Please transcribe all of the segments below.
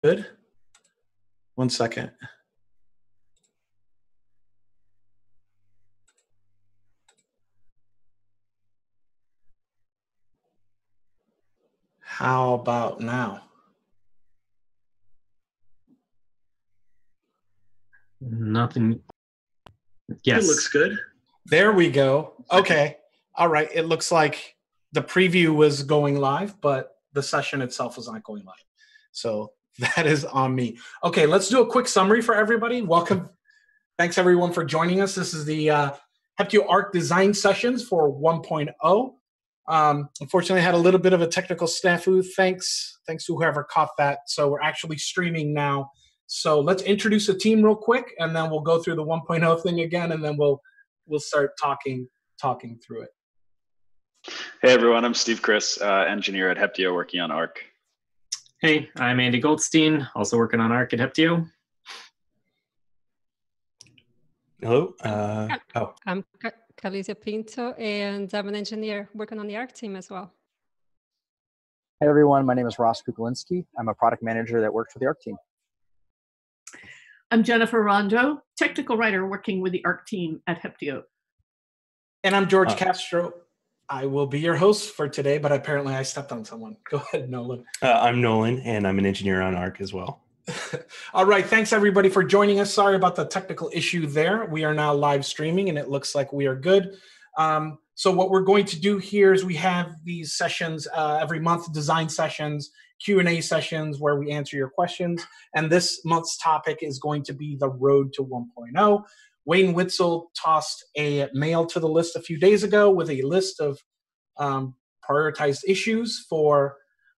Good. 1 second. How about now? Nothing. Yes. It looks good. There we go. Okay. All right. It looks like the preview was going live, but the session itself is not going live. So that is on me. Okay, let's do a quick summary for everybody. Welcome. Thanks, everyone, for joining us. This is the Heptio Ark design sessions for 1.0. Unfortunately, I had a little bit of a technical snafu. Thanks to whoever caught that. So we're actually streaming now. So let's introduce the team real quick, and then we'll go through the 1.0 thing again, and then we'll start talking through it. Hey, everyone. I'm Steve Chris, engineer at Heptio working on Ark. Hey, I'm Andy Goldstein, also working on Ark at Heptio. Hello. I'm Calicia Pinto, and I'm an engineer working on the Ark team as well. Hey, everyone. My name is Ross Kukulinski. I'm a product manager that works for the Ark team. I'm Jennifer Rondo, technical writer working with the Ark team at Heptio. And I'm George Castro. I will be your host for today, but apparently I stepped on someone. Go ahead, Nolan. I'm Nolan, and I'm an engineer on Ark as well. All right. Thanks, everybody, for joining us. Sorry about the technical issue there. We are now live streaming, and it looks like we are good. So what we're going to do here is we have these sessions every month, design sessions, Q&A sessions where we answer your questions. And this month's topic is going to be the road to 1.0. Wayne Witzel tossed a mail to the list a few days ago with a list of prioritized issues for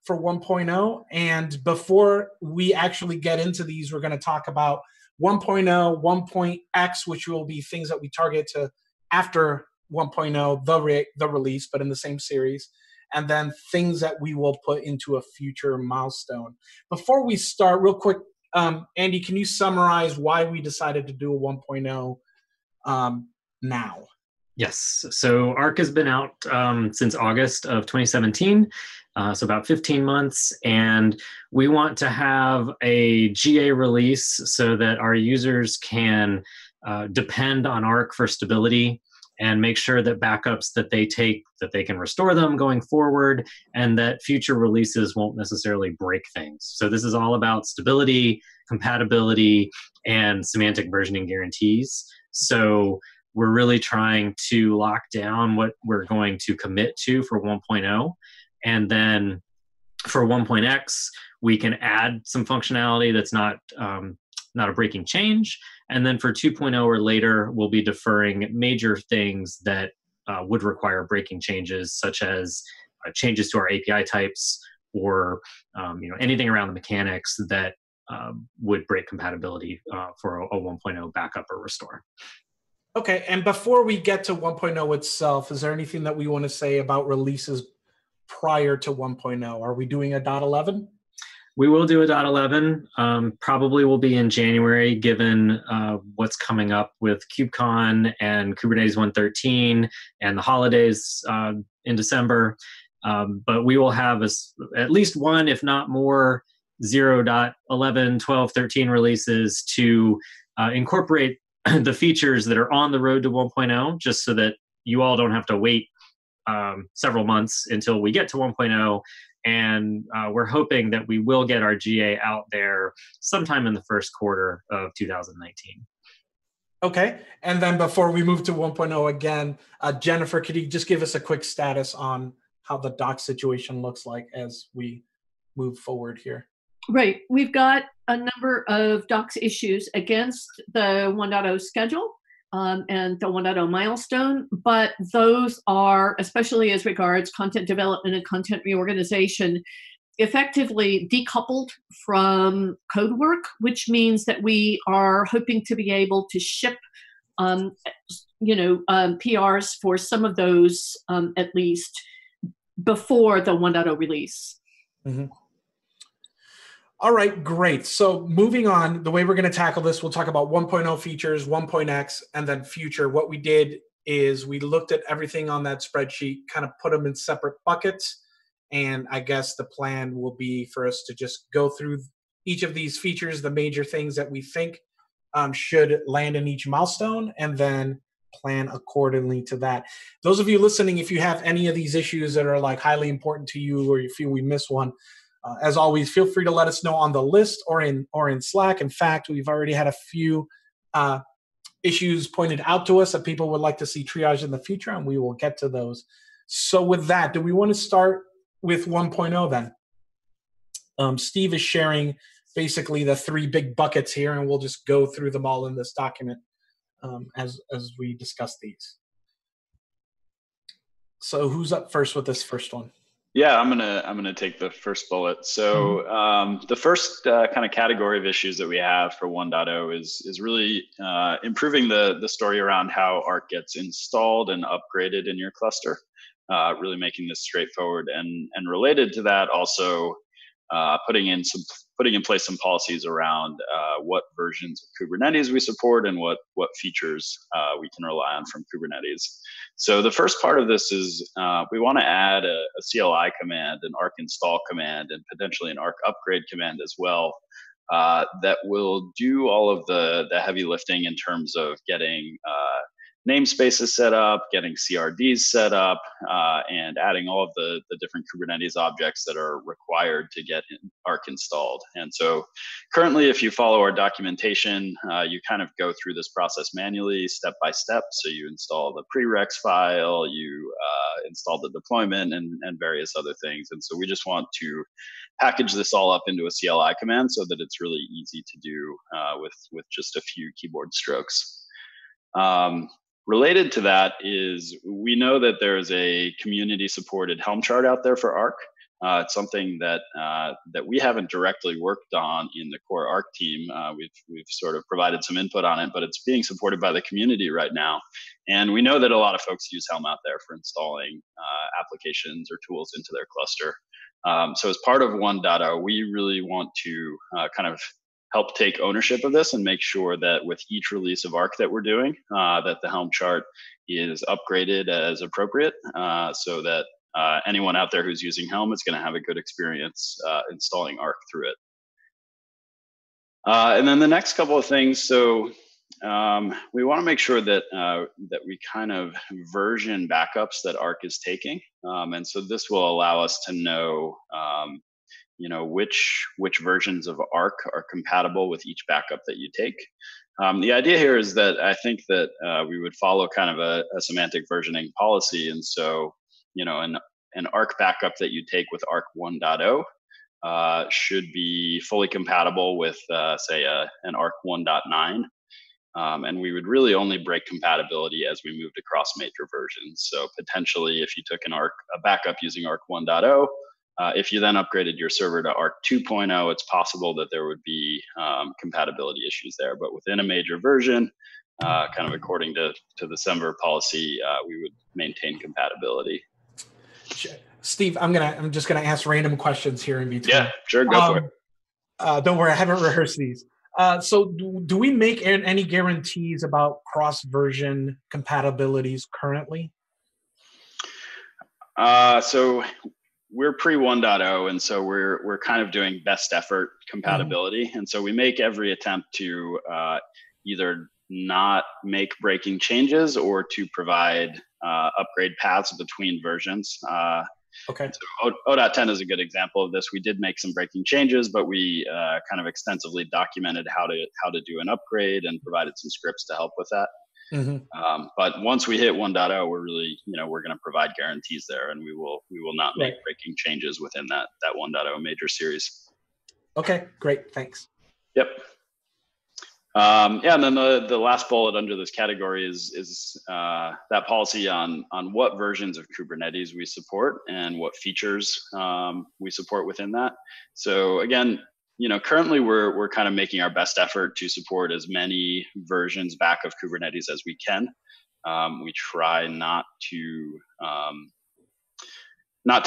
1.0. And before we actually get into these, we're going to talk about 1.0, 1.x, which will be things that we target to after 1.0, the release, but in the same series, and then things that we will put into a future milestone. Before we start, real quick, Andy, can you summarize why we decided to do a 1.0 now? Yes. So Ark has been out since August of 2017, so about 15 months. And we want to have a GA release so that our users can depend on Ark for stability and make sure that backups that they take, that they can restore them going forward, and that future releases won't necessarily break things. So this is all about stability, compatibility, and semantic versioning guarantees. So we're really trying to lock down what we're going to commit to for 1.0. And then for 1.x, we can add some functionality that's not a breaking change. And then for 2.0 or later, we'll be deferring major things that would require breaking changes, such as changes to our API types or anything around the mechanics that would break compatibility for a 1.0 backup or restore. Okay, and before we get to 1.0 itself, is there anything that we want to say about releases prior to 1.0? Are we doing a .11? We will do a .11. Probably will be in January, given what's coming up with KubeCon and Kubernetes 1.13 and the holidays in December. But we will have at least one, if not more, 0.11, 12, 13 releases to incorporate the features that are on the road to 1.0, just so that you all don't have to wait several months until we get to 1.0. And we're hoping that we will get our GA out there sometime in the first quarter of 2019. Okay, and then before we move to 1.0 again, Jennifer, could you just give us a quick status on how the doc situation looks like as we move forward here? Right. We've got a number of docs issues against the 1.0 schedule and the 1.0 milestone, but those are, especially as regards content development and content reorganization, effectively decoupled from code work, which means that we are hoping to be able to ship PRs for some of those at least before the 1.0 release. Mm-hmm. All right, great. So moving on, the way we're going to tackle this, we'll talk about 1.0 features, 1.x, and then future. What we did is we looked at everything on that spreadsheet, kind of put them in separate buckets, and I guess the plan will be for us to just go through each of these features, the major things that we think should land in each milestone, and then plan accordingly to that. Those of you listening, if you have any of these issues that are like highly important to you, or you feel we missed one, as always, feel free to let us know on the list or in Slack. In fact, we've already had a few issues pointed out to us that people would like to see triage in the future, and we will get to those. So with that, do we want to start with 1.0 then? Steve is sharing basically the 3 big buckets here, and we'll just go through them all in this document as we discuss these. So who's up first with this first one? Yeah, I'm gonna take the first bullet. So the first kind of category of issues that we have for 1.0 is really improving the story around how Ark gets installed and upgraded in your cluster. Really making this straightforward, and related to that, also putting in place some policies around what versions of Kubernetes we support and what features we can rely on from Kubernetes. So the first part of this is we want to add a CLI command, an Ark install command, and potentially an Ark upgrade command as well, that will do all of the heavy lifting in terms of getting namespaces set up, getting CRDs set up, and adding all of the different Kubernetes objects that are required to get Ark installed. And so currently, if you follow our documentation, you kind of go through this process manually, step by step. So you install the prereqs file, you install the deployment, and various other things. And so we just want to package this all up into a CLI command so that it's really easy to do with just a few keyboard strokes. Related to that is we know that there's a community-supported Helm chart out there for Ark. It's something that we haven't directly worked on in the core Ark team. We've sort of provided some input on it, but it's being supported by the community right now. And we know that a lot of folks use Helm out there for installing applications or tools into their cluster. So as part of 1.0, we really want to kind of help take ownership of this and make sure that with each release of Ark that we're doing, that the Helm chart is upgraded as appropriate, so that anyone out there who's using Helm is going to have a good experience installing Ark through it. And then the next couple of things, so we want to make sure that that we kind of version backups that Ark is taking, and so this will allow us to know which versions of Ark are compatible with each backup that you take. The idea here is that I think that we would follow kind of a semantic versioning policy, and so an Ark backup that you take with Ark 1.0 should be fully compatible with say an Ark 1.9. And we would really only break compatibility as we moved across major versions. So potentially, if you took a backup using Ark 1.0, if you then upgraded your server to Ark 2.0, it's possible that there would be compatibility issues there. But within a major version, kind of according to the December policy, we would maintain compatibility. Steve, I'm just gonna ask random questions here in between. Yeah, sure, go for it. Don't worry, I haven't rehearsed these. So do we make any guarantees about cross-version compatibilities currently? So we're pre 1.0, and so we're kind of doing best effort compatibility. And so we make every attempt to either not make breaking changes or to provide upgrade paths between versions. Okay. So 0.10 is a good example of this. We did make some breaking changes, but we kind of extensively documented how to do an upgrade and provided some scripts to help with that. Mm-hmm. But once we hit 1.0, we're really, we're going to provide guarantees there, and we will not make breaking changes within that 1.0 major series. Okay, great, thanks. Yep. Yeah, and then the last bullet under this category is that policy on what versions of Kubernetes we support and what features we support within that. So again, currently we're kind of making our best effort to support as many versions back of Kubernetes as we can. We try not to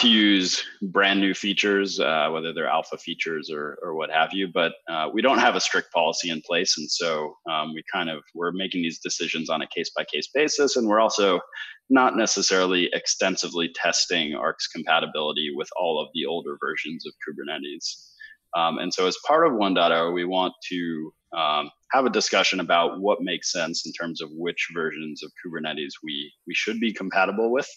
use brand new features, whether they're alpha features or what have you, but we don't have a strict policy in place. And so we're making these decisions on a case by case basis. And we're also not necessarily extensively testing Ark's compatibility with all of the older versions of Kubernetes. And so as part of 1.0, we want to have a discussion about what makes sense in terms of which versions of Kubernetes we should be compatible with.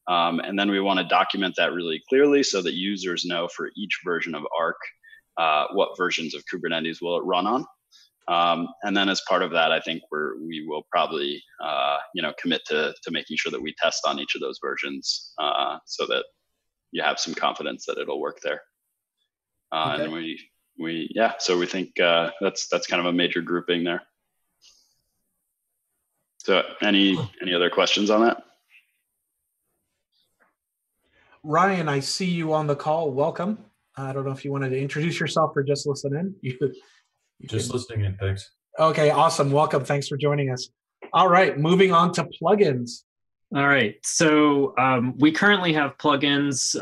And then we want to document that really clearly so that users know for each version of Ark what versions of Kubernetes will it run on. And then as part of that, I think we will probably commit to making sure that we test on each of those versions so that you have some confidence that it'll work there. Okay. And so we think that's kind of a major grouping there. So any other questions on that? Ryan, I see you on the call. Welcome. I don't know if you wanted to introduce yourself or just listen in. Just listening in, thanks. Okay, awesome. Welcome. Thanks for joining us. All right, moving on to plugins. All right, so we currently have plugins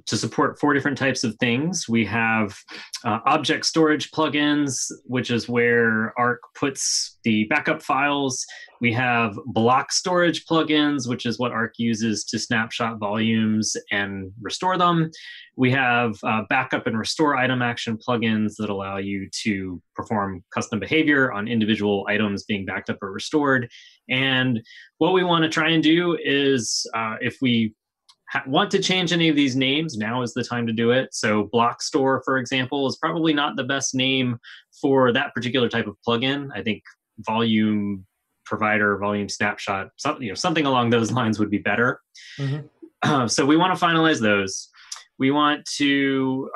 to support 4 different types of things. We have object storage plugins, which is where Ark puts the backup files. We have block storage plugins, which is what Ark uses to snapshot volumes and restore them. We have backup and restore item action plugins that allow you to perform custom behavior on individual items being backed up or restored. And what we want to try and do is if we want to change any of these names, now is the time to do it. So block store, for example, is probably not the best name for that particular type of plugin. I think volume provider, volume snapshot, something along those lines would be better. Mm-hmm. So we want to finalize those. We want to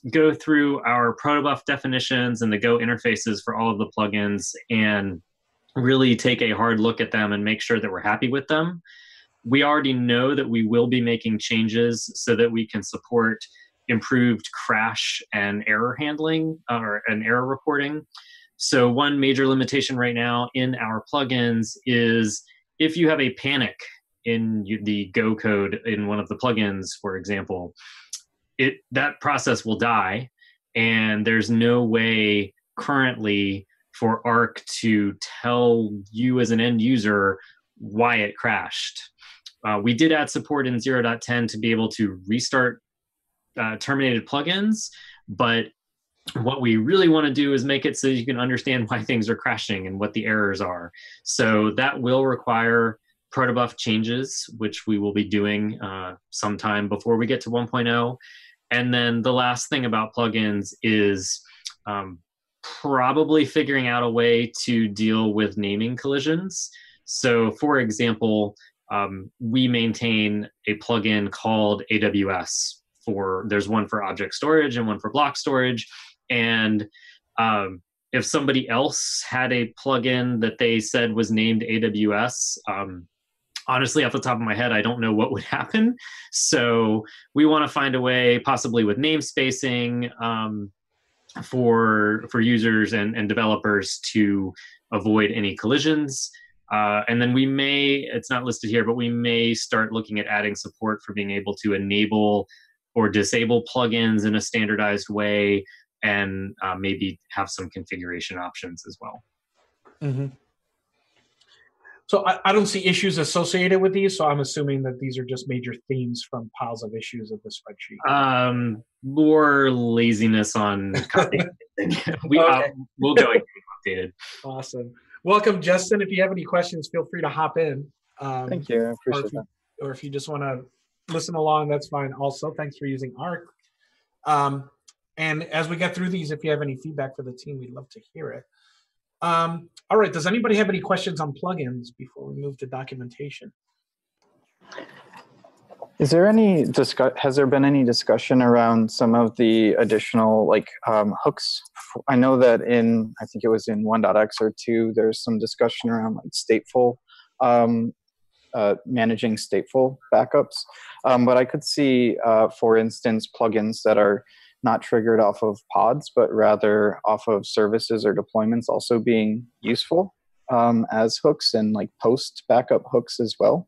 go through our protobuf definitions and the Go interfaces for all of the plugins and really take a hard look at them and make sure that we're happy with them. We already know that we will be making changes so that we can support improved crash and error handling and error reporting. So one major limitation right now in our plugins is if you have a panic in the Go code in one of the plugins, for example, that process will die, and there's no way currently for Ark to tell you as an end user why it crashed. We did add support in 0.10 to be able to restart terminated plugins, but what we really want to do is make it so you can understand why things are crashing and what the errors are. So that will require protobuf changes, which we will be doing sometime before we get to 1.0. And then the last thing about plugins is probably figuring out a way to deal with naming collisions. So for example, we maintain a plugin called AWS there's one for object storage and one for block storage. And if somebody else had a plugin that they said was named AWS, honestly, off the top of my head, I don't know what would happen. So we want to find a way, possibly with namespacing, for users and developers to avoid any collisions. And then we may, it's not listed here, but we may start looking at adding support for being able to enable or disable plugins in a standardized way, and maybe have some configuration options as well. Mm-hmm. So I don't see issues associated with these, so I'm assuming that these are just major themes from piles of issues of the spreadsheet. More laziness on copying. We'll go and get it updated. Awesome. Welcome, Justin. If you have any questions, feel free to hop in. Thank you. I appreciate that. Or if you just want to listen along, that's fine. Also, thanks for using Ark. And as we get through these, if you have any feedback for the team, we'd love to hear it. All right, does anybody have any questions on plugins before we move to documentation? Is there any has there been any discussion around some of the additional hooks? I know that I think it was in 1.x or 2, there's some discussion around stateful, managing stateful backups. But I could see, for instance, plugins that are not triggered off of pods, but rather off of services or deployments also being useful as hooks, and post backup hooks as well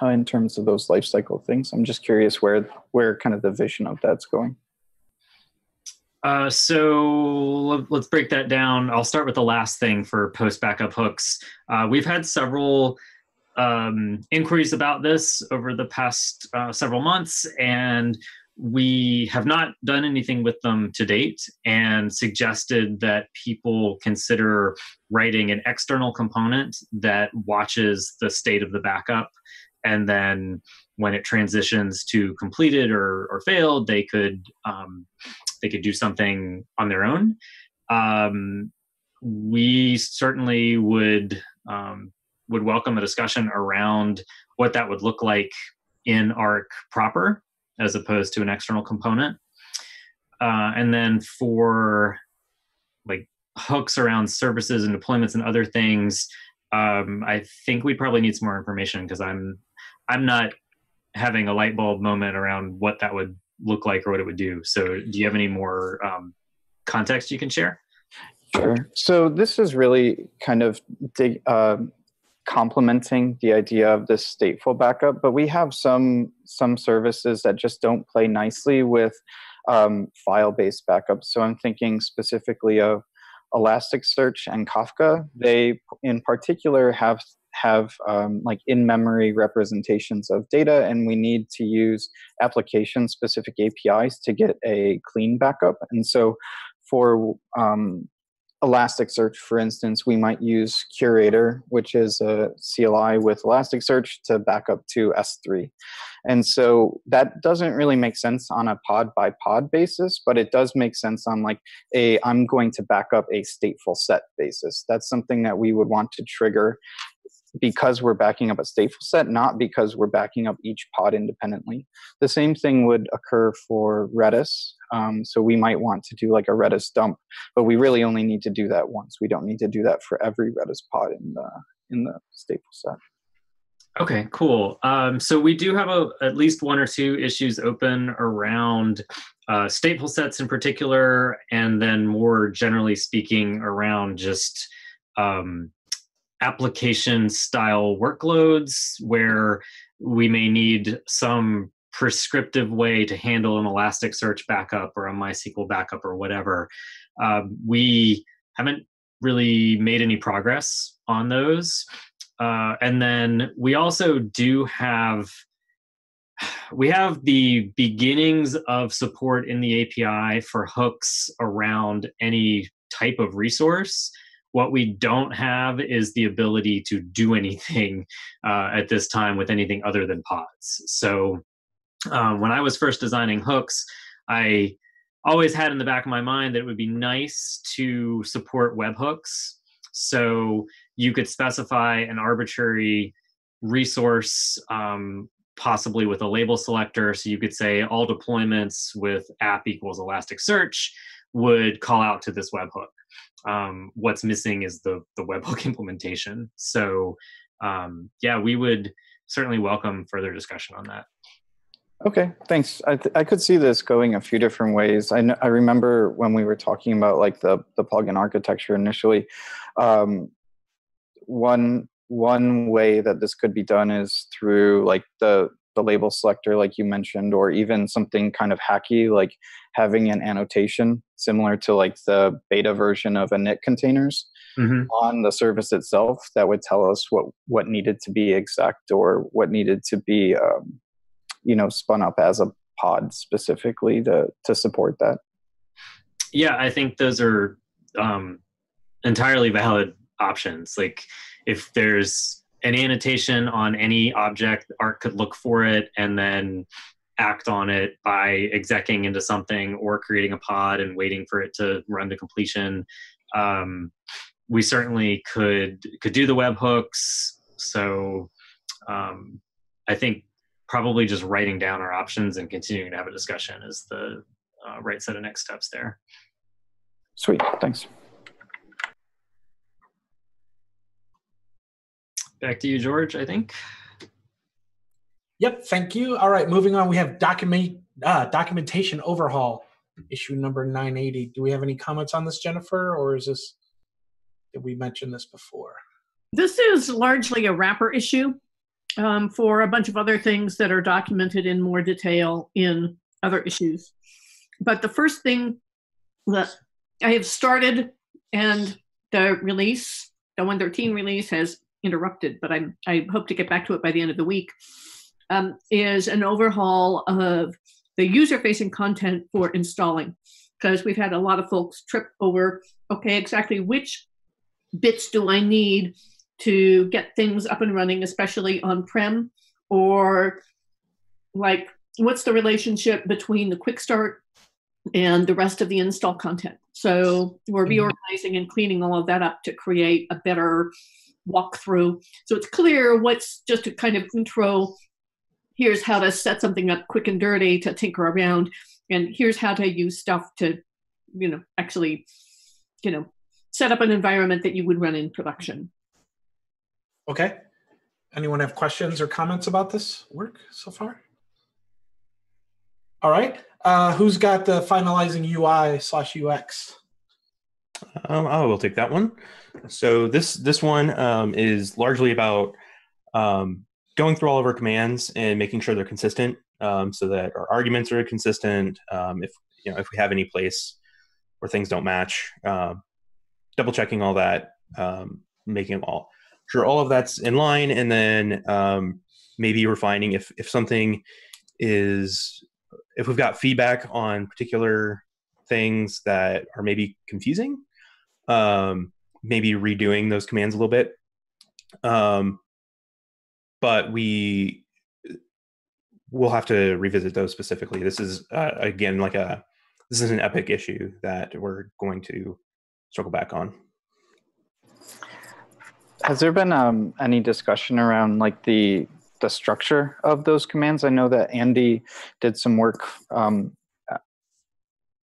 in terms of those lifecycle things. I'm just curious where kind of the vision of that's going. So let's break that down. I'll start with the last thing for post backup hooks. We've had several inquiries about this over the past several months, and we have not done anything with them to date and suggested that people consider writing an external component that watches the state of the backup. And then when it transitions to completed or failed, they could do something on their own. We certainly would welcome a discussion around what that would look like in Ark proper, as opposed to an external component. And then for like hooks around services and deployments and other things, I think we probably need some more information, because I'm not having a light bulb moment around what that would look like or what it would do. So do you have any more context you can share? Sure. So this is really kind of complementing the idea of this stateful backup, but we have some services that just don't play nicely with file-based backups. So I'm thinking specifically of Elasticsearch and Kafka. They, in particular, have like in-memory representations of data, and we need to use application-specific APIs to get a clean backup. And so for Elasticsearch, for instance, we might use Curator, which is a CLI with Elasticsearch, to back up to S3. And so that doesn't really make sense on a pod-by-pod basis, but it does make sense on like I'm going to back up a stateful set basis. That's something that we would want to trigger because we're backing up a stateful set, not because we're backing up each pod independently. The same thing would occur for Redis. So we might want to do like a Redis dump, but we really only need to do that once. We don't need to do that for every Redis pod in the stateful set. Okay, cool. So we do have at least one or two issues open around stateful sets in particular, and then more generally speaking around just application style workloads where we may need some prescriptive way to handle an Elasticsearch backup or a MySQL backup or whatever. We haven't really made any progress on those. And then we also have the beginnings of support in the API for hooks around any type of resource. What we don't have is the ability to do anything at this time with anything other than pods. So when I was first designing hooks, I always had in the back of my mind that it would be nice to support webhooks. So you could specify an arbitrary resource, possibly with a label selector. So you could say all deployments with app equals Elasticsearch would call out to this webhook. What's missing is the webhook implementation. So yeah, we would certainly welcome further discussion on that. Okay, thanks. I could see this going a few different ways. I remember when we were talking about like the plugin architecture initially, one way that this could be done is through like the label selector, like you mentioned, or even something kind of hacky, like having an annotation similar to like the beta version of init containers on the service itself that would tell us what needed to be exec or what needed to be spun up as a pod specifically to support that. Yeah, I think those are entirely valid options. Like if there's an annotation on any object, Ark could look for it and then act on it by execing into something or creating a pod and waiting for it to run to completion. We certainly could do the webhooks. So I think probably just writing down our options and continuing to have a discussion is the right set of next steps there. Sweet, thanks. Back to you, George, I think. Yep, thank you. All right, moving on. We have documentation overhaul, issue number 980. Do we have any comments on this, Jennifer, or did we mention this before? This is largely a wrapper issue for a bunch of other things that are documented in more detail in other issues. But the first thing that I have started, and the release, the 1.13 release has interrupted, but I hope to get back to it by the end of the week, is an overhaul of the user-facing content for installing, because we've had a lot of folks trip over, okay, exactly which bits do I need to get things up and running, especially on-prem, or like, what's the relationship between the quick start and the rest of the install content? So we're reorganizing and cleaning all of that up to create a better walkthrough. So it's clear what's just a kind of intro. Here's how to set something up quick and dirty to tinker around. And here's how to use stuff to, actually, set up an environment that you would run in production. Okay. Anyone have questions or comments about this work so far? All right. Who's got the finalizing UI/UX? I will take that one. So this one is largely about going through all of our commands and making sure they're consistent, so that our arguments are consistent. If we have any place where things don't match, double checking all that, making sure all of that's in line, and then maybe refining if something is, if we've got feedback on particular things that are maybe confusing, maybe redoing those commands a little bit. But we'll have to revisit those specifically. This is again this is an epic issue that we're going to circle back on. Has there been any discussion around like the structure of those commands? I know that Andy did some work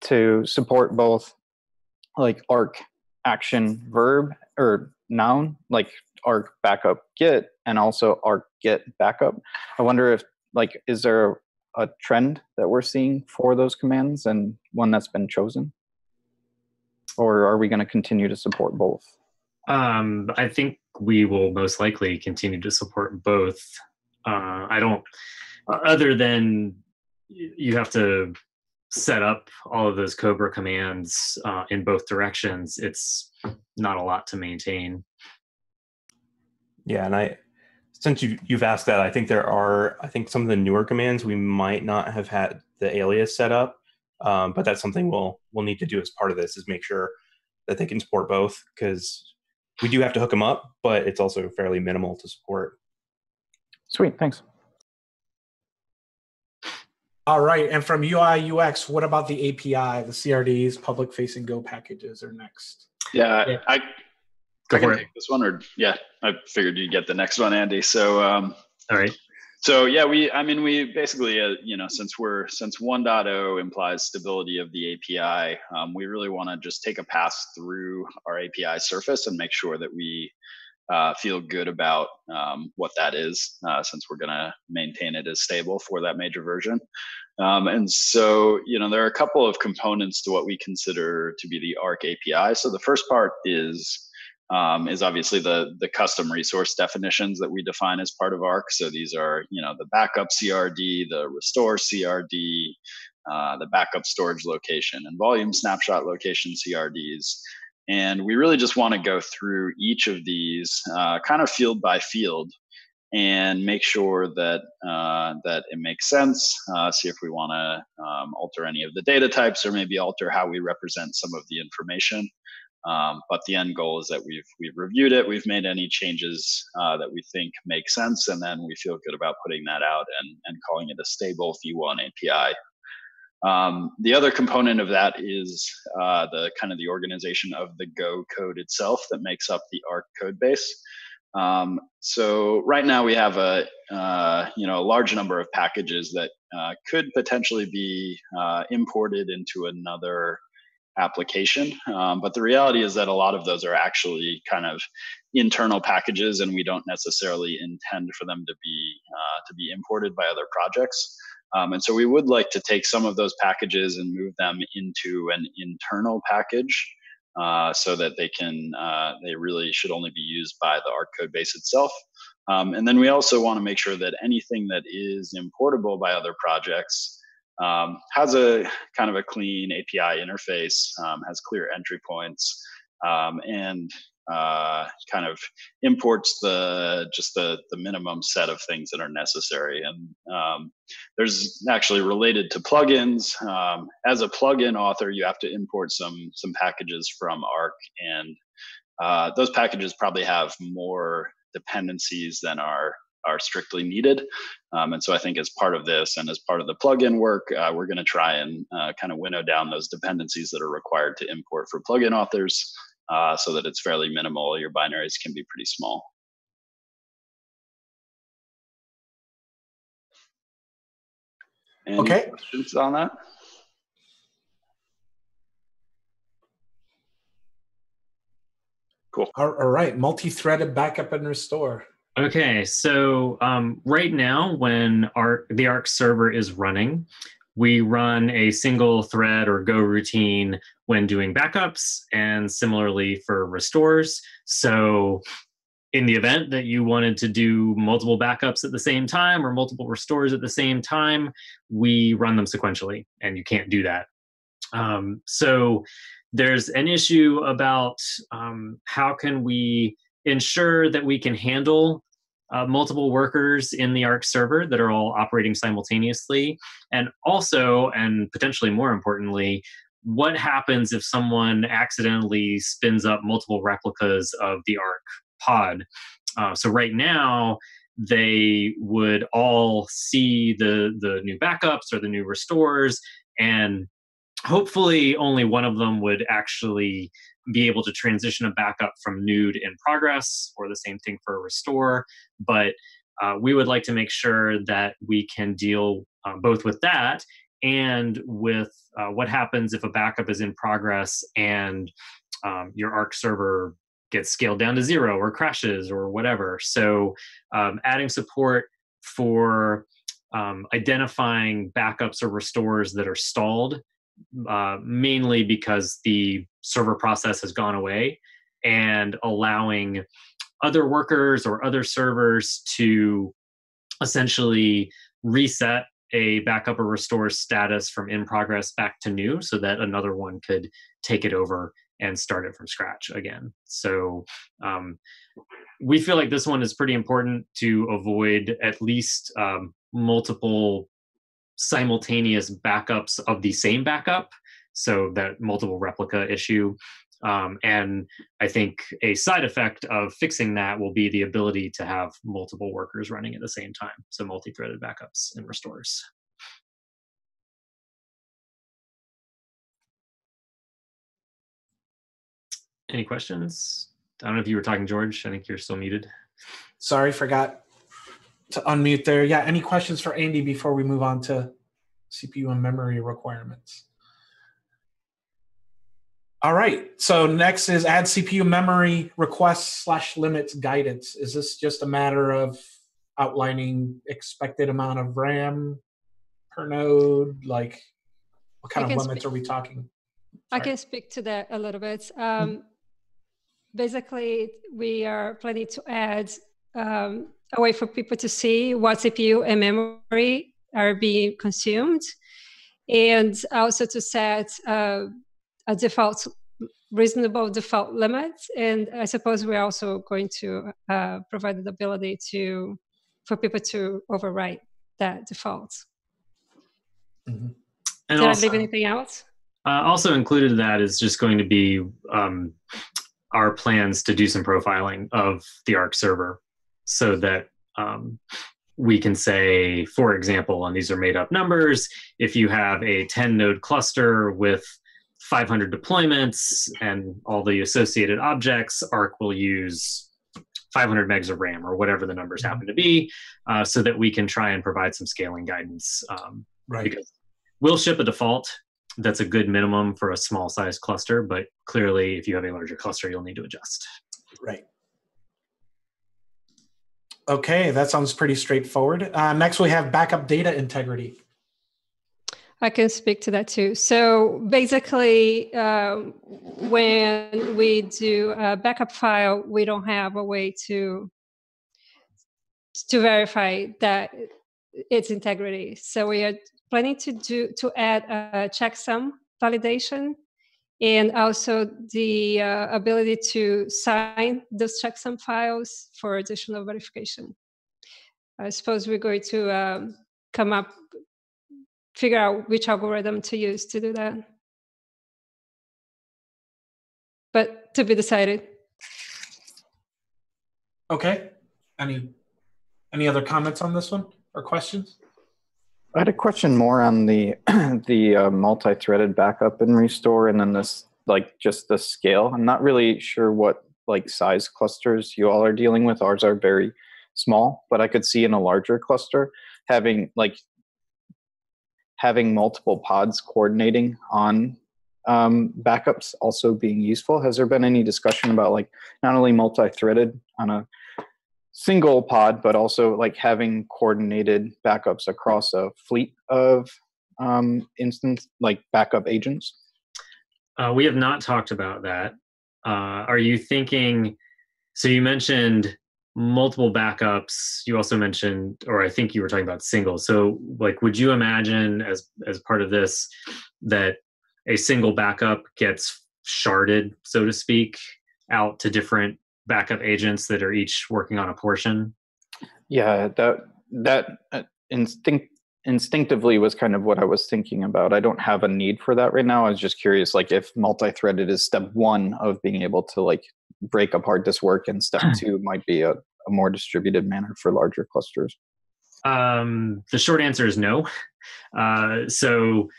to support both like arc action verb or noun, like arc backup get, and also arc get backup. I wonder if is there a trend that we're seeing for those commands and one that's been chosen? Or are we going to continue to support both? I think we will most likely continue to support both. I don't, other than you have to set up all of those Cobra commands in both directions, it's not a lot to maintain. Yeah, and since you've asked that, I think some of the newer commands we might not have had the alias set up, but that's something we'll need to do as part of this, is make sure that they can support both, because we do have to hook them up, but it's also fairly minimal to support. Sweet, thanks. All right, and from UI UX, what about the API, the CRDs, public facing Go packages are next? Yeah, I can take this one, or I figured you'd get the next one, Andy. So all right. So yeah, we basically, since 1.0 implies stability of the API, we really want to just take a pass through our API surface and make sure that we feel good about what that is, since we're going to maintain it as stable for that major version. And so, there are a couple of components to what we consider to be the Ark API. So the first part is obviously the custom resource definitions that we define as part of Ark. So these are, the backup CRD, the restore CRD, the backup storage location, and volume snapshot location CRDs. And we really just want to go through each of these kind of field by field and make sure that that it makes sense. See if we want to alter any of the data types, or maybe alter how we represent some of the information. But the end goal is that we've reviewed it, we've made any changes that we think make sense, and then we feel good about putting that out and calling it a stable V1 API. The other component of that is the organization of the Go code itself that makes up the Ark code base. So right now we have a large number of packages that could potentially be imported into another application, but the reality is that a lot of those are actually kind of internal packages, and we don't necessarily intend for them to be imported by other projects. And so we would like to take some of those packages and move them into an internal package, so that they really should only be used by the Ark code base itself. And then we also want to make sure that anything that is importable by other projects has a kind of a clean API interface, has clear entry points, and kind of imports just the minimum set of things that are necessary. And there's actually related to plugins. As a plugin author, you have to import some packages from Ark, and those packages probably have more dependencies than are strictly needed. And so I think as part of this and as part of the plugin work, we're going to try and kind of winnow down those dependencies that are required to import for plugin authors, so that it's fairly minimal. Your binaries can be pretty small. Any questions on that? Cool. All right, multi-threaded backup and restore. Okay, so right now when the Ark server is running, we run a single thread or go routine when doing backups, and similarly for restores. So in the event that you wanted to do multiple backups at the same time or multiple restores at the same time, we run them sequentially, and you can't do that. So there's an issue about how can we ensure that we can handle multiple workers in the Ark server that are all operating simultaneously, and also, and potentially more importantly, what happens if someone accidentally spins up multiple replicas of the Ark pod? So right now, they would all see the new backups or the new restores, and hopefully only one of them would actually be able to transition a backup from nude in progress, or the same thing for a restore. But we would like to make sure that we can deal both with that and with what happens if a backup is in progress and your Ark server gets scaled down to 0 or crashes or whatever. So adding support for identifying backups or restores that are stalled, mainly because the server process has gone away, and allowing other workers or other servers to essentially reset a backup or restore status from in progress back to new, so that another one could take it over and start it from scratch again. So we feel like this one is pretty important to avoid at least multiple simultaneous backups of the same backup, so that multiple replica issue. And I think a side effect of fixing that will be the ability to have multiple workers running at the same time, so multi-threaded backups and restores. Any questions? I don't know if you were talking, George. I think you're still muted. Sorry, forgot to unmute there. Yeah, any questions for Andy before we move on to CPU and memory requirements? All right, so next is add CPU memory requests / limits guidance. Is this just a matter of outlining expected amount of RAM per node? Like, what kind of limits are we talking? I can speak to that a little bit. Basically, we are planning to add a way for people to see what CPU and memory are being consumed, and also to set a reasonable default limit. And I suppose we're also going to provide the ability for people to overwrite that default. Mm-hmm. Did I leave anything else? Also included in that is just going to be our plans to do some profiling of the Ark server, so that we can say, for example, and these are made up numbers, if you have a 10 node cluster with 500 deployments and all the associated objects, Ark will use 500 megs of RAM, or whatever the numbers happen to be, so that we can try and provide some scaling guidance. Right. Because we'll ship a default that's a good minimum for a small size cluster, but clearly if you have a larger cluster, you'll need to adjust. Right. Okay, that sounds pretty straightforward. Next, we have backup data integrity. I can speak to that too. So basically, when we do a backup file, we don't have a way to verify that its integrity. So we are planning to add a checksum validation, and also the ability to sign those checksum files for additional verification. I suppose we're going to figure out which algorithm to use to do that. But to be decided. Okay. Any other comments on this one or questions? I had a question more on the multi-threaded backup and restore, and then this just the scale. I'm not really sure what size clusters you all are dealing with. Ours are very small, but I could see in a larger cluster having multiple pods coordinating on backups also being useful. Has there been any discussion about not only multi-threaded on a single pod, but also having coordinated backups across a fleet of instance backup agents? We have not talked about that. Are you thinking, so you mentioned multiple backups, you also mentioned, or I think you were talking about single. So would you imagine as part of this that a single backup gets sharded, so to speak, out to different backup agents that are each working on a portion? Yeah, that instinctively was kind of what I was thinking about. I don't have a need for that right now. I was just curious, if multi-threaded is step one of being able to break apart this work, and step two might be a more distributed manner for larger clusters. The short answer is no. So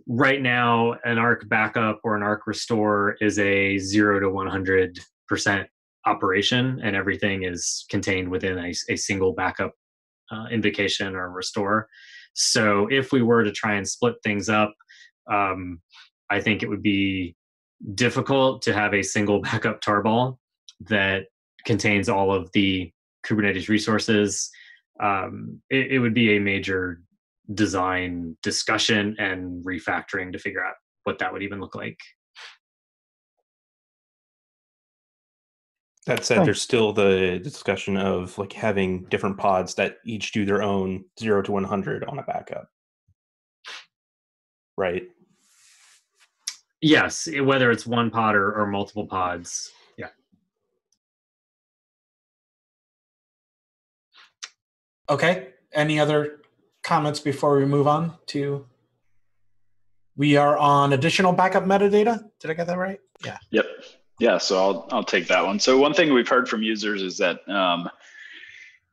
right now, an Ark backup or an Ark restore is a 0 to 100% operation, and everything is contained within a single backup invocation or restore. So if we were to try and split things up, I think it would be difficult to have a single backup tarball that contains all of the Kubernetes resources. It would be a major design discussion and refactoring to figure out what that would even look like. That said, there's still the discussion of having different pods that each do their own 0 to 100 on a backup, right? Yes, whether it's one pod or multiple pods. Yeah. Okay. Any other comments before we move on to? We are on additional backup metadata. Did I get that right? Yeah. Yep. Yeah, so I'll take that one. So one thing we've heard from users is that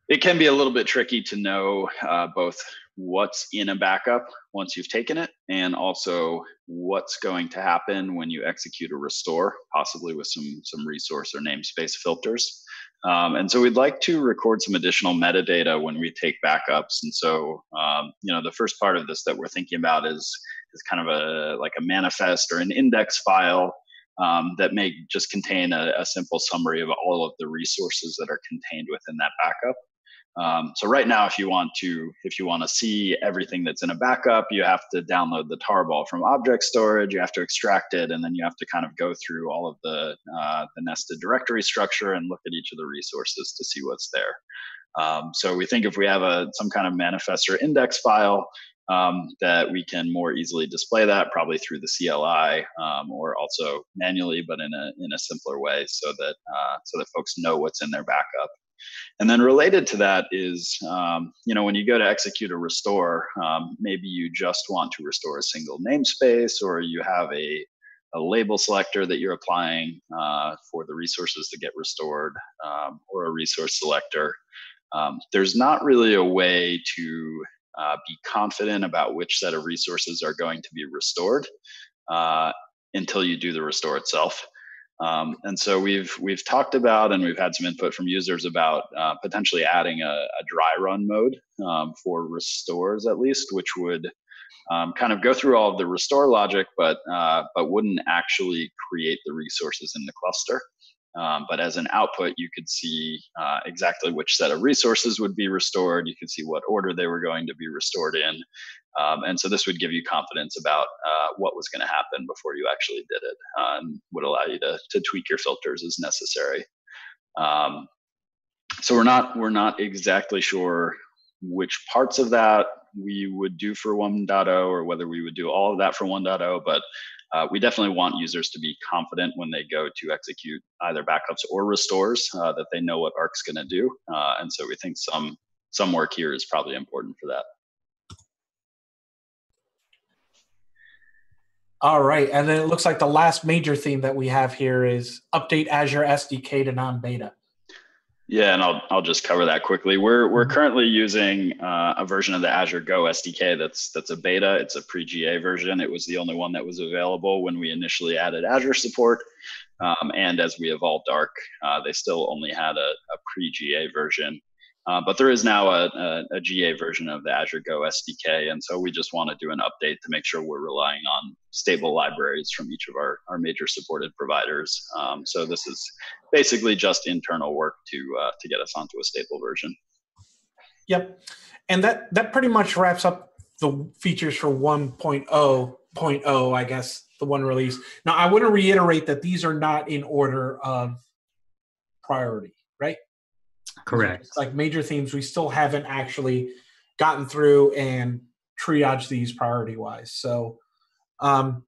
it can be a little bit tricky to know both what's in a backup once you've taken it, and also what's going to happen when you execute a restore, possibly with some resource or namespace filters. And so we'd like to record some additional metadata when we take backups. And so, the first part of this that we're thinking about is kind of a manifest or an index file that may just contain a simple summary of all of the resources that are contained within that backup. So right now, if you want to see everything that's in a backup, you have to download the tarball from object storage. You have to extract it, and then you have to kind of go through all of the nested directory structure and look at each of the resources to see what's there. So we think if we have some kind of manifest or index file, that we can more easily display that, probably through the CLI, or also manually, but in a simpler way, so that folks know what's in their backup. And then related to that is, when you go to execute a restore, maybe you just want to restore a single namespace, or you have a label selector that you're applying for the resources to get restored, or a resource selector. There's not really a way to be confident about which set of resources are going to be restored until you do the restore itself. And so we've talked about, and we've had some input from users about potentially adding a dry run mode for restores, at least, which would kind of go through all of the restore logic, but wouldn't actually create the resources in the cluster. But as an output, you could see exactly which set of resources would be restored. You could see what order they were going to be restored in. And so this would give you confidence about what was going to happen before you actually did it, and would allow you to tweak your filters as necessary. So we're not exactly sure which parts of that we would do for 1.0, or whether we would do all of that for 1.0, but we definitely want users to be confident when they go to execute either backups or restores, that they know what Ark's going to do. And so we think some work here is probably important for that. All right, and then it looks like the last major theme that we have here is update Azure SDK to non-beta. Yeah, and I'll just cover that quickly. We're currently using a version of the Azure Go SDK that's a beta. It's a pre-GA version. It was the only one that was available when we initially added Azure support. And as we evolved Ark, they still only had a pre-GA version. But there is now a GA version of the Azure Go SDK. And so we just want to do an update to make sure we're relying on stable libraries from each of our major supported providers. So this is basically just internal work to get us onto a stable version. Yep. And that pretty much wraps up the features for 1.0.0, I guess, the one release. Now, I want to reiterate that these are not in order of priority, right? Correct. Like major themes, we still haven't actually gotten through and triaged these priority-wise. So are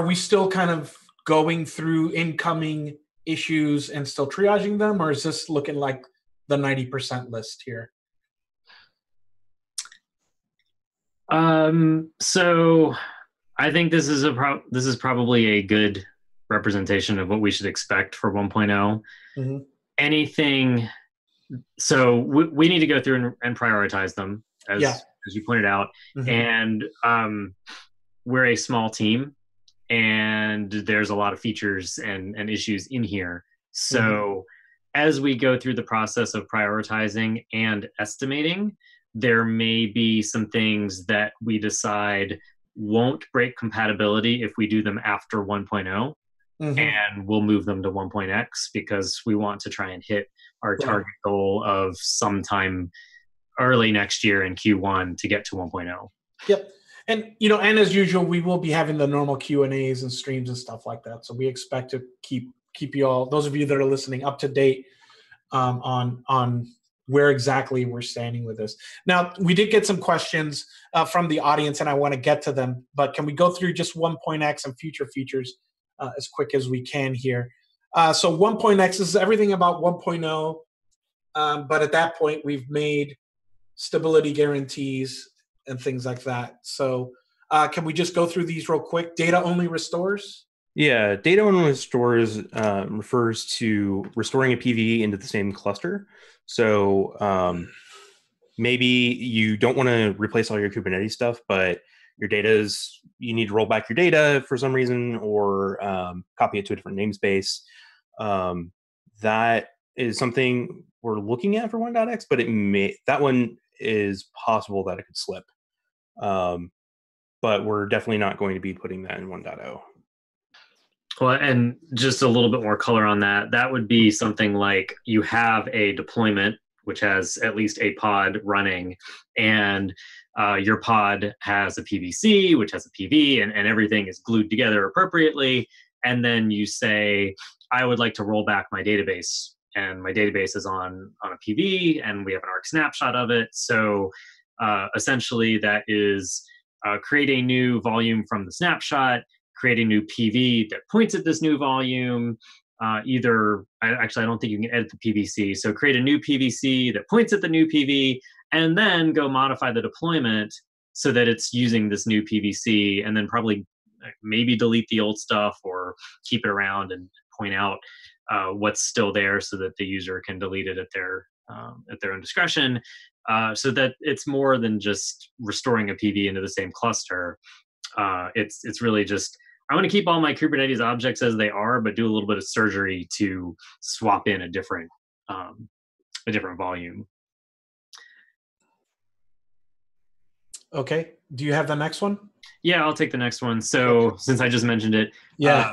we still kind of going through incoming issues and still triaging them, or is this looking like the 90% list here? So I think this is probably a good representation of what we should expect for 1.0. Mm-hmm. Anything, so we need to go through and prioritize them, as you pointed out. Mm-hmm. And we're a small team, and there's a lot of features and issues in here. So as we go through the process of prioritizing and estimating, there may be some things that we decide won't break compatibility if we do them after 1.0. And we'll move them to 1.x because we want to try and hit our target goal of sometime early next year in Q1 to get to 1.0. Yep. And, and as usual, we will be having the normal Q&As and streams and stuff like that. So we expect to keep you all, those of you that are listening, up to date on where exactly we're standing with this. Now, we did get some questions from the audience, and I want to get to them. But can we go through just 1.x and future features as quick as we can here? So 1.x is everything about 1.0, but at that point, we've made stability guarantees and things like that. So can we just go through these real quick? Data-only restores? Yeah, data-only restores refers to restoring a PV into the same cluster. So maybe you don't want to replace all your Kubernetes stuff, but your data is, you need to roll back your data for some reason, or copy it to a different namespace. That is something we're looking at for 1.x, but that one is possible that it could slip. But we're definitely not going to be putting that in 1.0. Well, and just a little bit more color on that. That would be something like you have a deployment which has at least a pod running, and your pod has a PVC, which has a PV, and everything is glued together appropriately. And then you say, I would like to roll back my database, and my database is on a PV, and we have an Ark snapshot of it. So essentially that is create a new volume from the snapshot, create a new PV that points at this new volume. I don't think you can edit the PVC. So create a new PVC that points at the new PV, and then go modify the deployment so that it's using this new PVC, and then probably maybe delete the old stuff or keep it around and point out what's still there so that the user can delete it at their own discretion, so that it's more than just restoring a PV into the same cluster. It's really just, I want to keep all my Kubernetes objects as they are, but do a little bit of surgery to swap in a different volume. Okay. Do you have the next one? Yeah, I'll take the next one. So since I just mentioned it, yeah.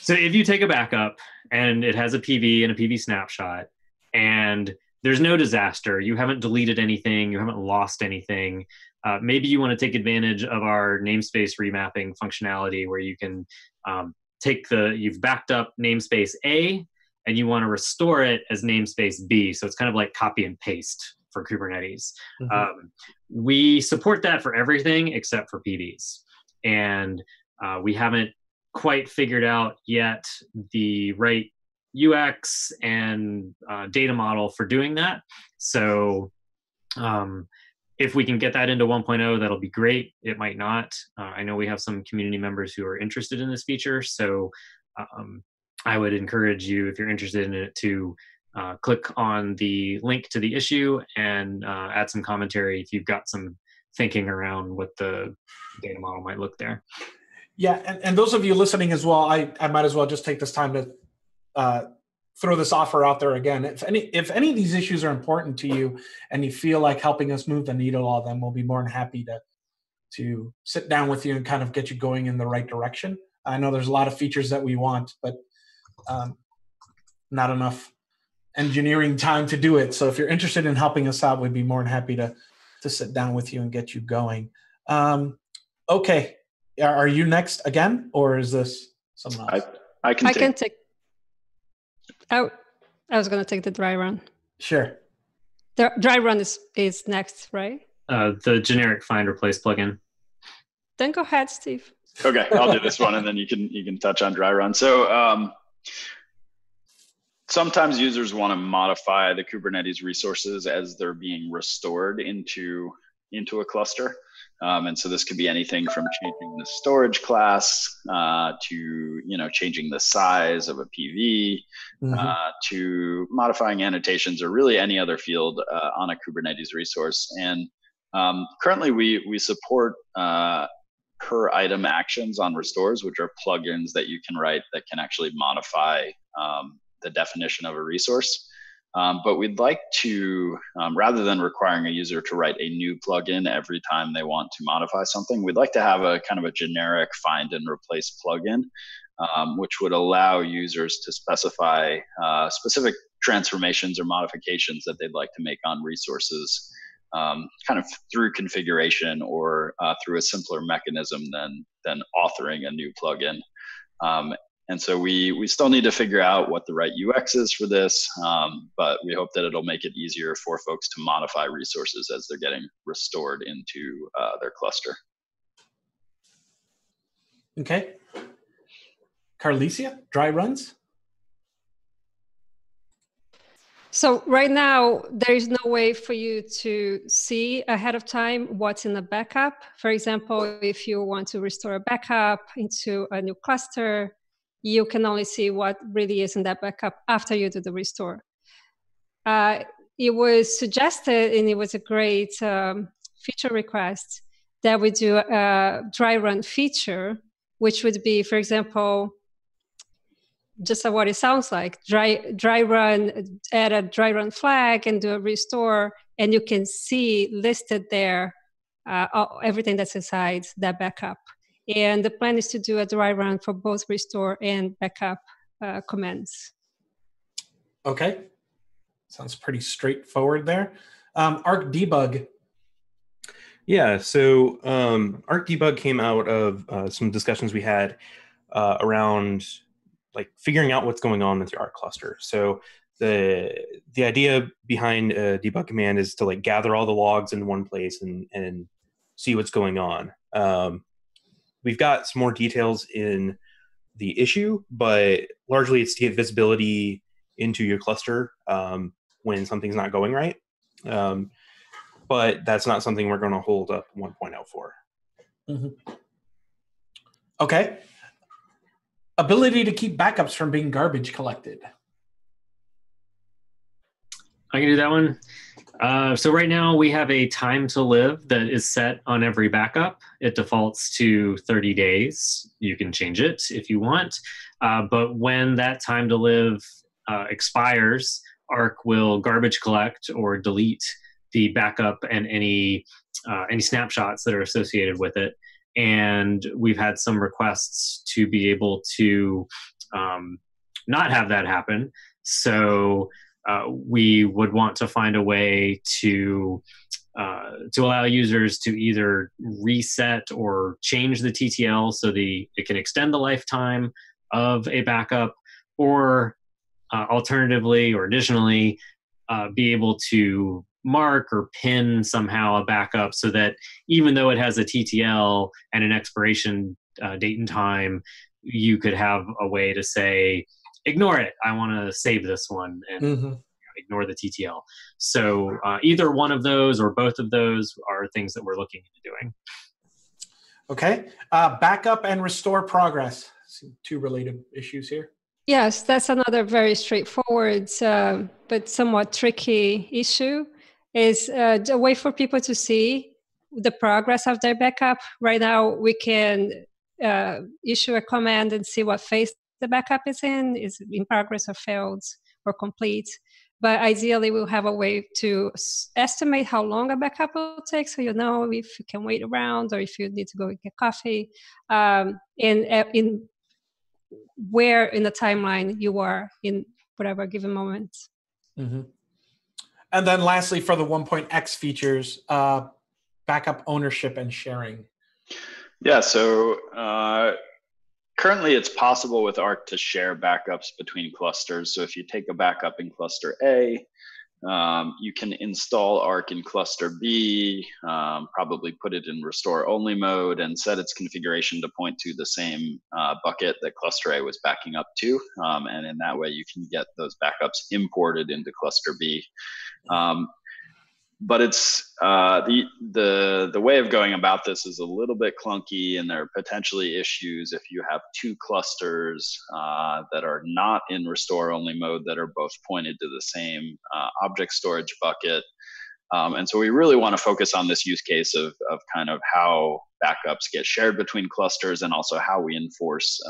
So if you take a backup and it has a PV and a PV snapshot, and there's no disaster, you haven't deleted anything, you haven't lost anything, maybe you want to take advantage of our namespace remapping functionality, where you can you've backed up namespace A and you want to restore it as namespace B. So it's kind of like copy and paste for Kubernetes. Mm-hmm. We support that for everything except for PVs. and we haven't quite figured out yet the right UX and data model for doing that. So if we can get that into 1.0, that'll be great. It might not. I know we have some community members who are interested in this feature, so I would encourage you, if you're interested in it, to click on the link to the issue and add some commentary if you've got some thinking around what the data model might look there. Yeah, and those of you listening as well, I might as well just take this time to throw this offer out there again. If any of these issues are important to you and you feel like helping us move the needle on them, we'll be more than happy to sit down with you and kind of get you going in the right direction. I know there's a lot of features that we want, but not enough engineering time to do it. So if you're interested in helping us out, we'd be more than happy to sit down with you and get you going. Okay. Are you next again, or is this someone else? I can take. Oh, I was going to take the dry run. Sure. The dry run is next, right? The generic find replace plugin. Then go ahead, Steve. Okay, I'll do this one, and then you can touch on dry run. So sometimes users want to modify the Kubernetes resources as they're being restored into a cluster. And so this could be anything from changing the storage class to changing the size of a PV, to modifying annotations, or really any other field on a Kubernetes resource. And currently we support per item actions on restores, which are plugins that you can write that can actually modify the definition of a resource. But we'd like to, rather than requiring a user to write a new plugin every time they want to modify something, we'd like to have a kind of a generic find and replace plugin, which would allow users to specify specific transformations or modifications that they'd like to make on resources, kind of through configuration or through a simpler mechanism than authoring a new plugin. And so we still need to figure out what the right UX is for this, but we hope that it'll make it easier for folks to modify resources as they're getting restored into their cluster. Okay. Carlicia, dry runs? So right now, there is no way for you to see ahead of time what's in the backup. For example, if you want to restore a backup into a new cluster, you can only see what really is in that backup after you do the restore. It was suggested, and it was a great feature request, that we do a dry run feature, which would be, for example, just what it sounds like, dry run, add a dry run flag and do a restore, and you can see listed there everything that's inside that backup. And the plan is to do a dry run for both restore and backup commands. Okay. Sounds pretty straightforward there. Ark debug. Yeah, so Ark debug came out of some discussions we had around like figuring out what's going on with your Ark cluster. So the idea behind a debug command is to like gather all the logs in one place and see what's going on. We've got some more details in the issue, but largely it's to get visibility into your cluster when something's not going right. But that's not something we're going to hold up 1.0 for. Mm-hmm. Okay. Ability to keep backups from being garbage collected. I can do that one. So right now we have a time to live that is set on every backup. It defaults to 30 days. You can change it if you want. But when that time to live expires, Ark will garbage collect or delete the backup and any snapshots that are associated with it. And we've had some requests to be able to not have that happen. So we would want to find a way to allow users to either reset or change the TTL so it can extend the lifetime of a backup, or alternatively or additionally be able to mark or pin somehow a backup so that even though it has a TTL and an expiration date and time, you could have a way to say, ignore it. I want to save this one and ignore the TTL. So either one of those or both of those are things that we're looking into doing. Okay. Backup and restore progress. Two related issues here. Yes, that's another very straightforward but somewhat tricky issue, is a way for people to see the progress of their backup. Right now, we can issue a command and see what phase the backup is in progress or failed or complete. But ideally, we'll have a way to estimate how long a backup will take, so you know if you can wait around or if you need to go get coffee. In where in the timeline you are in whatever given moment. And then lastly, for the 1.x features, backup ownership and sharing. Yeah, so currently it's possible with Ark to share backups between clusters. So if you take a backup in cluster A, you can install Ark in cluster B, probably put it in restore only mode and set its configuration to point to the same bucket that cluster A was backing up to. And in that way, you can get those backups imported into cluster B. But it's the way of going about this is a little bit clunky, and there are potentially issues if you have two clusters that are not in restore only mode that are both pointed to the same object storage bucket. And so we really want to focus on this use case of kind of how backups get shared between clusters, and also how we enforce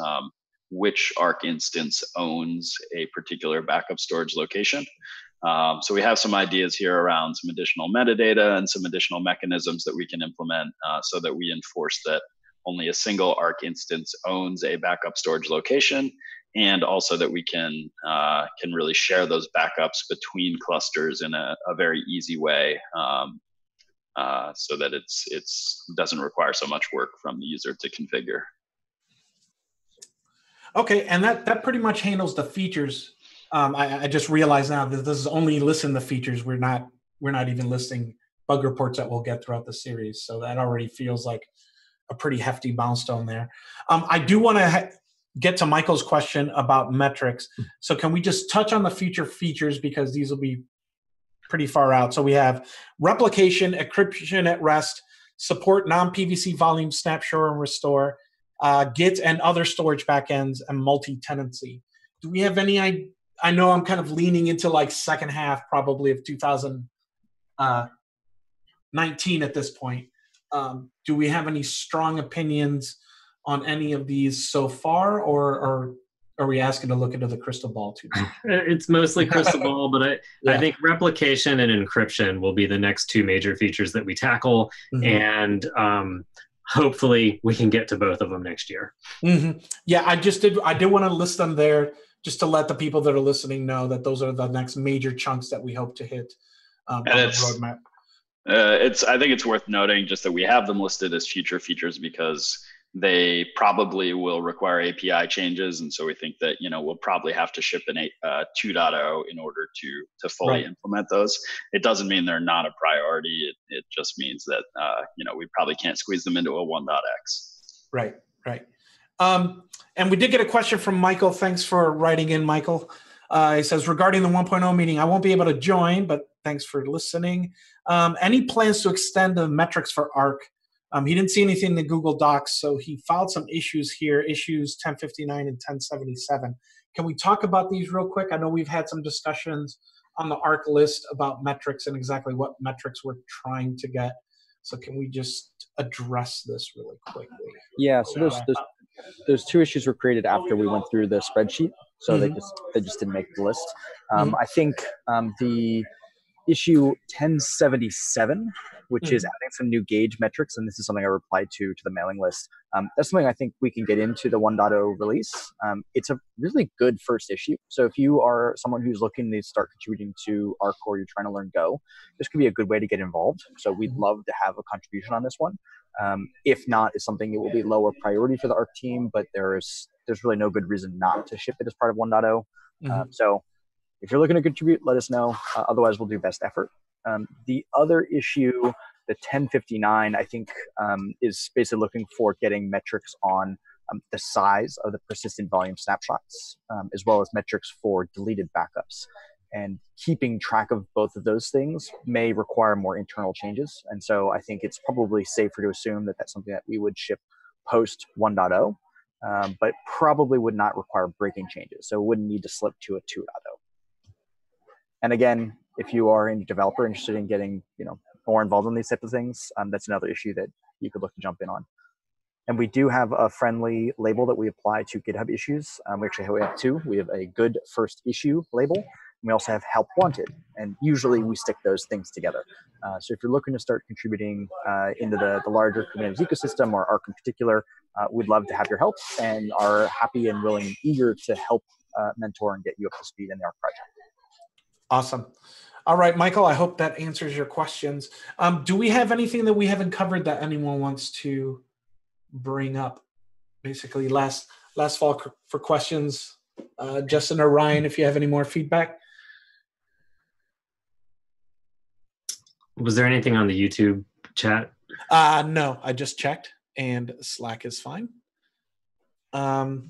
which Ark instance owns a particular backup storage location. So we have some ideas here around some additional metadata and some additional mechanisms that we can implement so that we enforce that only a single Ark instance owns a backup storage location, and also that we can really share those backups between clusters in a very easy way, so that it's doesn't require so much work from the user to configure. Okay, and that pretty much handles the features. I just realized now that this is only listing the features. We're not even listing bug reports that we'll get throughout the series. So that already feels like a pretty hefty milestone there. I do want to get to Michael's question about metrics. So can we just touch on the future features, because these will be pretty far out. So we have replication, encryption at rest, support non-PVC volume snapshot and restore, Git and other storage backends, and multi-tenancy. Do we have any idea? I know I'm kind of leaning into like second half probably of 2019 at this point. Do we have any strong opinions on any of these so far, or are we asking to look into the crystal ball too much? It's mostly crystal ball, but I think replication and encryption will be the next two major features that we tackle, and hopefully we can get to both of them next year. Yeah, I did want to list them there, just to let the people that are listening know that those are the next major chunks that we hope to hit on the roadmap. I think it's worth noting just that we have them listed as future features because they probably will require API changes, and so we think that we'll probably have to ship an 2.0 in order to fully implement those. It doesn't mean they're not a priority. It just means that we probably can't squeeze them into a 1.x. Right. And we did get a question from Michael. Thanks for writing in, Michael. He says, regarding the 1.0 meeting, I won't be able to join, but thanks for listening. Any plans to extend the metrics for Ark? He didn't see anything in the Google Docs, so he filed some issues here, issues 1059 and 1077. Can we talk about these real quick? I know we've had some discussions on the Ark list about metrics and exactly what metrics we're trying to get. So can we just address this really quickly? Yeah, so those two issues were created after we went through the spreadsheet, so they just didn't make the list. I think the issue 1077, which is adding some new gauge metrics, and this is something I replied to the mailing list. That's something I think we can get into the 1.0 release. It's a really good first issue. So if you are someone who's looking to start contributing to Ark, or you're trying to learn Go, this could be a good way to get involved. So we'd love to have a contribution on this one. If not, it's something it will be lower priority for the Ark team, but there's really no good reason not to ship it as part of 1.0. So if you're looking to contribute, let us know. Otherwise, we'll do best effort. The other issue, the 1059, I think is basically looking for getting metrics on the size of the persistent volume snapshots, as well as metrics for deleted backups. And keeping track of both of those things may require more internal changes. And so I think it's probably safer to assume that that's something that we would ship post 1.0, but probably would not require breaking changes. So it wouldn't need to slip to a 2.0. And again, if you are a developer interested in getting more involved in these types of things, that's another issue that you could look to jump in on. And we do have a friendly label that we apply to GitHub issues. We actually have two. We have a good first issue label. And we also have help wanted. And usually we stick those things together. So if you're looking to start contributing into the larger Kubernetes ecosystem, or Ark in particular, we'd love to have your help and are happy and willing and eager to help mentor and get you up to speed in the Ark project. Awesome. All right, Michael, I hope that answers your questions. Do we have anything that we haven't covered that anyone wants to bring up? Basically, last fall for questions. Justin or Ryan, if you have any more feedback. Was there anything on the YouTube chat? No, I just checked, and Slack is fine. I'll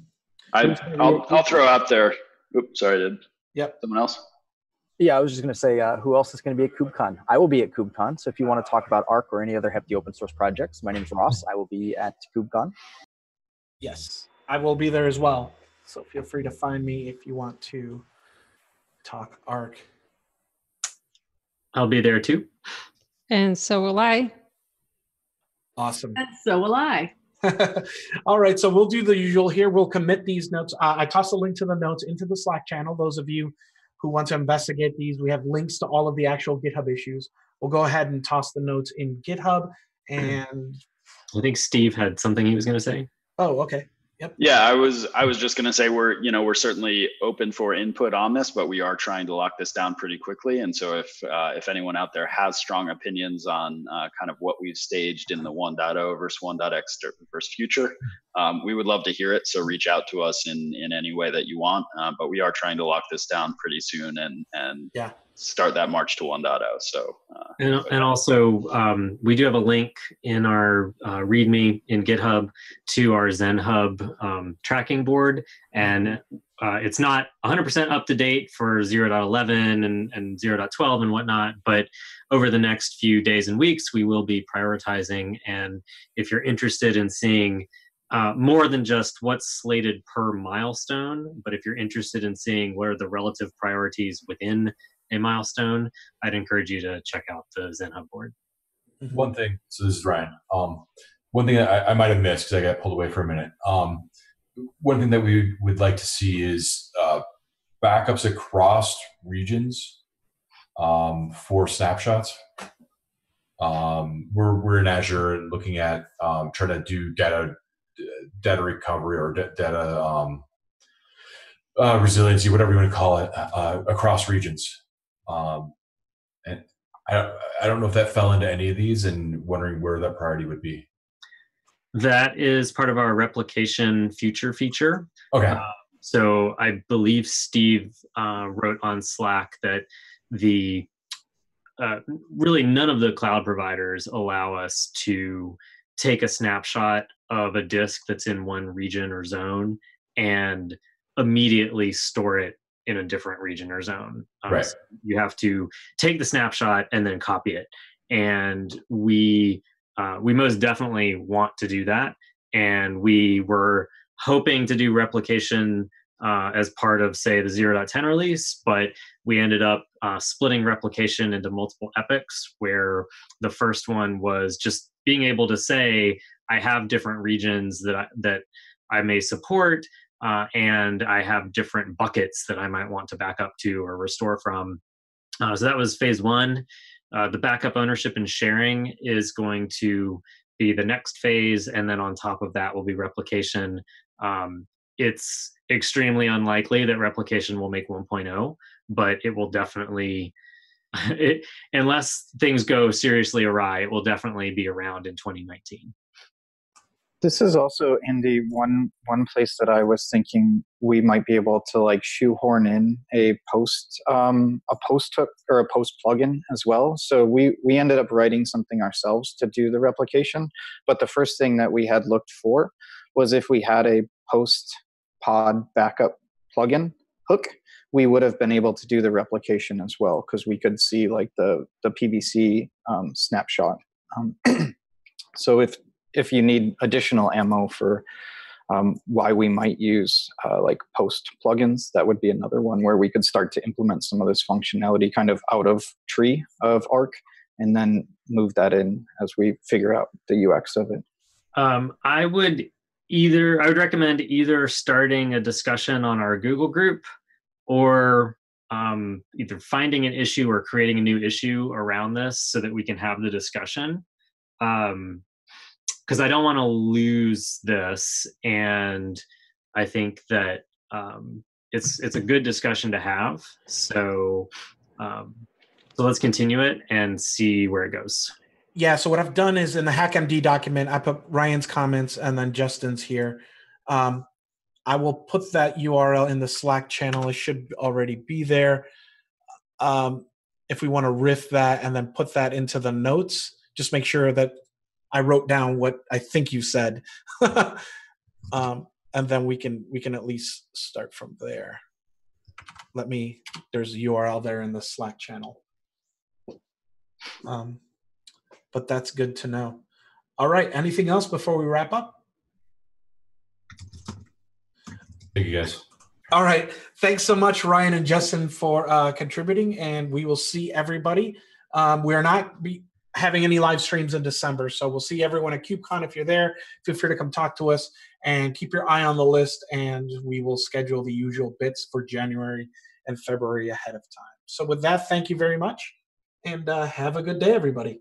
throw out there. Oops, sorry, did. Yep. Someone else? Yeah, I was just going to say, who else is going to be at KubeCon? I will be at KubeCon. So if you want to talk about Ark or any other Heptio open source projects, my name is Ross. I will be at KubeCon. Yes, I will be there as well. So feel free to find me if you want to talk Ark. I'll be there too. And so will I. Awesome. And so will I. All right, so we'll do the usual here. We'll commit these notes. I tossed a link to the notes into the Slack channel. Those of you who want to investigate these, we have links to all of the actual GitHub issues. We'll go ahead and toss the notes in GitHub. And I think Steve had something he was going to say. Oh, okay. Yep. Yeah, I was just going to say we're certainly open for input on this, but we are trying to lock this down pretty quickly. And so if anyone out there has strong opinions on kind of what we've staged in the 1.0 versus 1.x versus future, we would love to hear it. So reach out to us in any way that you want. But we are trying to lock this down pretty soon and yeah, start that march to 1.0. So and also we do have a link in our README in GitHub to our Zen Hub tracking board, and it's not 100% up to date for 0.11 and 0.12 and whatnot, but over the next few days and weeks we will be prioritizing. And if you're interested in seeing more than just what's slated per milestone, but if you're interested in seeing what are the relative priorities within a milestone, I'd encourage you to check out the Zen Hub board. One thing, so this is Ryan. One thing that I might have missed because I got pulled away for a minute. One thing that we would like to see is backups across regions for snapshots. We're in Azure and looking at trying to do data recovery or data resiliency, whatever you want to call it, across regions. And I don't know if that fell into any of these, and wondering where that priority would be. That is part of our replication future feature. Okay. So I believe Steve wrote on Slack that the really none of the cloud providers allow us to take a snapshot of a disk that's in one region or zone and immediately store it in a different region or zone. Right. So you have to take the snapshot and then copy it. And we most definitely want to do that. And we were hoping to do replication as part of, say, the 0.10 release, but we ended up splitting replication into multiple epochs, where the first one was just being able to say, I have different regions that I may support, and I have different buckets that I might want to back up to or restore from. So that was phase one. The backup ownership and sharing is going to be the next phase, and then on top of that will be replication. It's extremely unlikely that replication will make 1.0, but it will definitely, unless things go seriously awry, it will definitely be around in 2019. This is also, Andy, one place that I was thinking we might be able to like shoehorn in a post hook or a post plugin as well. So we ended up writing something ourselves to do the replication. But the first thing that we had looked for was if we had a post pod backup plugin hook, we would have been able to do the replication as well, because we could see like the PVC snapshot. So if you need additional ammo for why we might use like post plugins, that would be another one where we could start to implement some of this functionality kind of out of tree of Ark, and then move that in as we figure out the UX of it. I would recommend either starting a discussion on our Google group, or either finding an issue or creating a new issue around this so that we can have the discussion. Because I don't want to lose this, and I think that it's a good discussion to have. So let's continue it and see where it goes. Yeah. So what I've done is in the HackMD document, I put Ryan's comments and then Justin's here. I will put that URL in the Slack channel. It should already be there. If we want to riff that and then put that into the notes, just make sure that I wrote down what I think you said, and then we can at least start from there. There's a URL there in the Slack channel. But that's good to know. All right, anything else before we wrap up? Thank you, guys. All right, thanks so much, Ryan and Justin, for contributing, and we will see everybody. We are not having any live streams in December, so we'll see everyone at KubeCon. If you're there, feel free to come talk to us, and keep your eye on the list, and we will schedule the usual bits for January and February ahead of time. So with that, thank you very much, and have a good day, everybody.